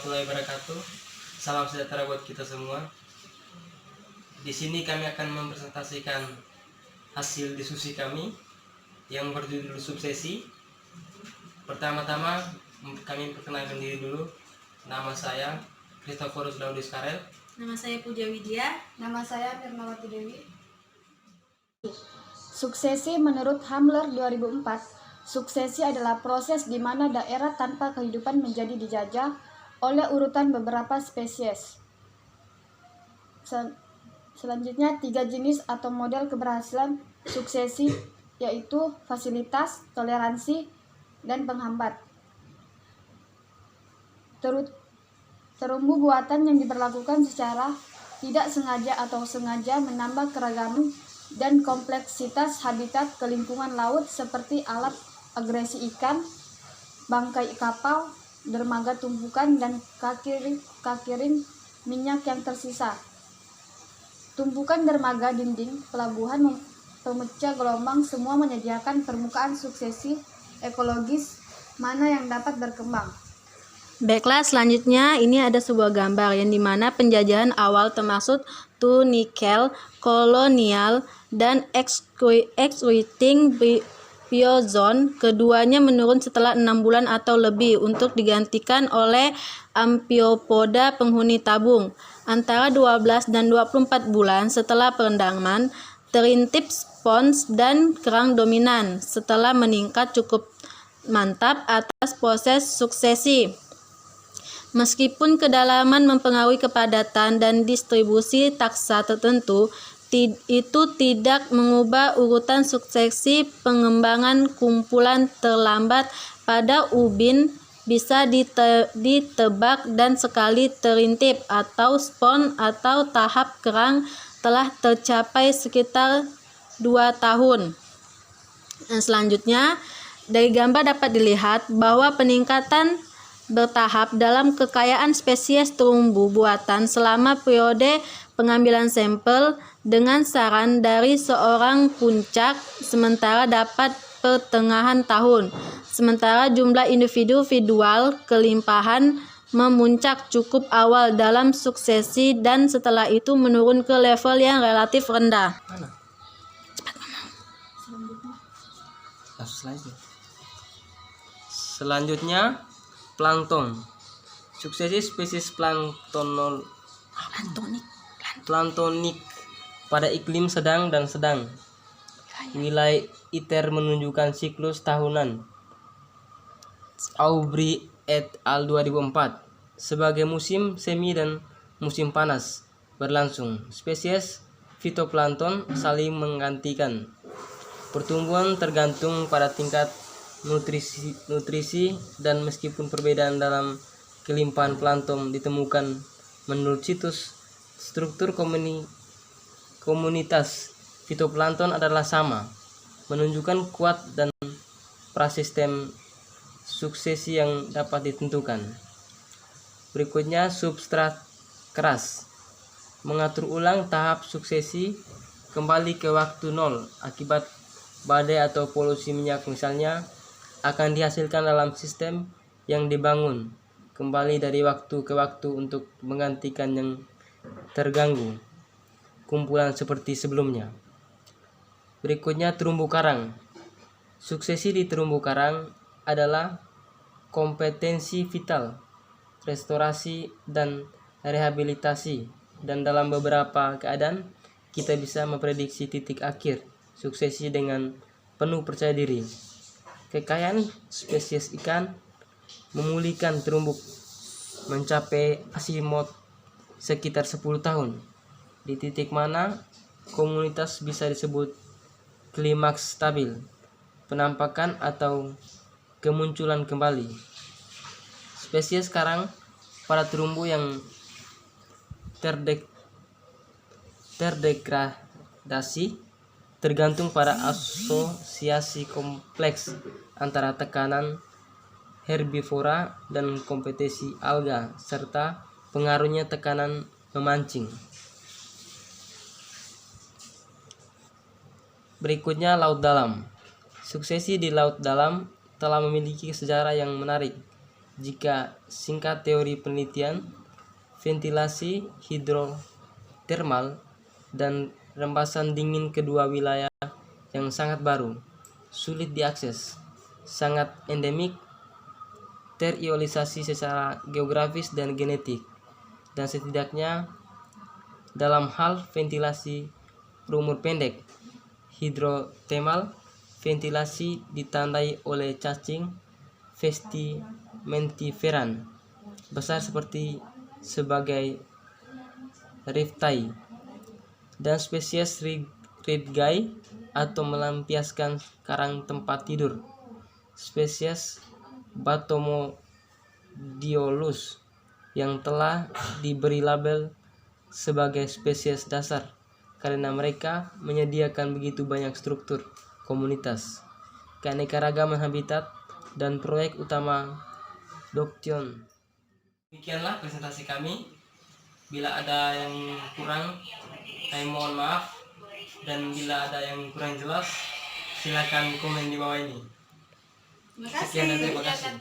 warahmatullahi wabarakatuh. Salam sejahtera buat kita semua. Di sini kami akan mempresentasikan hasil diskusi kami yang berjudul subsesi. Pertama-tama kami perkenalkan diri dulu. Nama saya Christophorus Laudis Karel. Nama saya Puja Widya. Nama saya Firnawati Dewi. Suksesi menurut Hamler 2004, suksesi adalah proses di mana daerah tanpa kehidupan menjadi dijajah oleh urutan beberapa spesies. Selanjutnya, 3 jenis atau model keberhasilan suksesi yaitu fasilitas, toleransi, dan penghambat. Terumbu buatan yang diberlakukan secara tidak sengaja atau sengaja menambah keragaman dan kompleksitas habitat ke lingkungan laut seperti alat agresi ikan, bangkai kapal, dermaga tumpukan, dan kakiring minyak yang tersisa. Tumpukan dermaga, dinding, pelabuhan, pemecah gelombang semua menyediakan permukaan suksesi ekologis mana yang dapat berkembang. Baiklah, selanjutnya ini ada sebuah gambar yang dimana penjajahan awal termasuk nikel, kolonial, dan extracting biozone. Keduanya menurun setelah 6 bulan atau lebih untuk digantikan oleh amphiopoda penghuni tabung. Antara 12 dan 24 bulan setelah perendaman, terintip spons dan kerang dominan setelah meningkat cukup mantap atas proses suksesi. Meskipun kedalaman mempengaruhi kepadatan dan distribusi taksa tertentu, itu tidak mengubah urutan suksesi pengembangan. Kumpulan terlambat pada ubin bisa ditebak dan sekali terintip atau spon atau tahap kerang telah tercapai sekitar 2 tahun. Dan selanjutnya, dari gambar dapat dilihat bahwa peningkatan bertahap dalam kekayaan spesies terumbu buatan selama periode pengambilan sampel dengan saran dari seorang puncak sementara dapat pertengahan tahun. Sementara jumlah individual kelimpahan memuncak cukup awal dalam suksesi dan setelah itu menurun ke level yang relatif rendah. Selanjutnya, plankton. Suksesi spesies planktonik pada iklim sedang dan sedang. Wilayah ITER menunjukkan siklus tahunan. Aubry et al. 2004 sebagai musim semi dan musim panas berlangsung. Spesies fitoplankton saling menggantikan. Pertumbuhan tergantung pada tingkat nutrisi dan meskipun perbedaan dalam kelimpahan plankton ditemukan menurut situs, struktur komunitas fitoplankton adalah sama, menunjukkan kuat dan prasistem suksesi yang dapat ditentukan. Berikutnya, substrat keras mengatur ulang tahap suksesi kembali ke waktu nol akibat badai atau polusi minyak misalnya, akan dihasilkan dalam sistem yang dibangun kembali dari waktu ke waktu untuk menggantikan yang terganggu kumpulan seperti sebelumnya. Berikutnya, terumbu karang. Suksesi di terumbu karang adalah kompetensi vital, restorasi, dan rehabilitasi, dan dalam beberapa keadaan kita bisa memprediksi titik akhir suksesi dengan penuh percaya diri. Kekayaan spesies ikan memulihkan terumbu mencapai asimot sekitar 10 tahun, di titik mana komunitas bisa disebut klimaks stabil, penampakan atau kemunculan kembali. Spesies karang pada terumbu yang terdegradasi tergantung pada asosiasi kompleks antara tekanan herbivora dan kompetisi alga serta pengaruhnya tekanan memancing. Berikutnya, laut dalam. Suksesi di laut dalam telah memiliki sejarah yang menarik. Jika singkat teori penelitian, ventilasi hidrotermal dan rempasan dingin kedua wilayah yang sangat baru, sulit diakses, sangat endemik, teriolisasi secara geografis dan genetik, dan setidaknya dalam hal ventilasi berumur pendek, hidrotermal, ventilasi ditandai oleh cacing vestimentiferan besar sebagai riftai dan spesies ridgai atau melampiaskan karang tempat tidur, spesies Batomodiolus yang telah diberi label sebagai spesies dasar karena mereka menyediakan begitu banyak struktur komunitas, keanekaragaman habitat, dan proyek utama Doktion. Demikianlah presentasi kami. Bila ada yang kurang, kami mohon maaf, dan bila ada yang kurang jelas, silakan komen di bawah ini. Sekian dan terima kasih.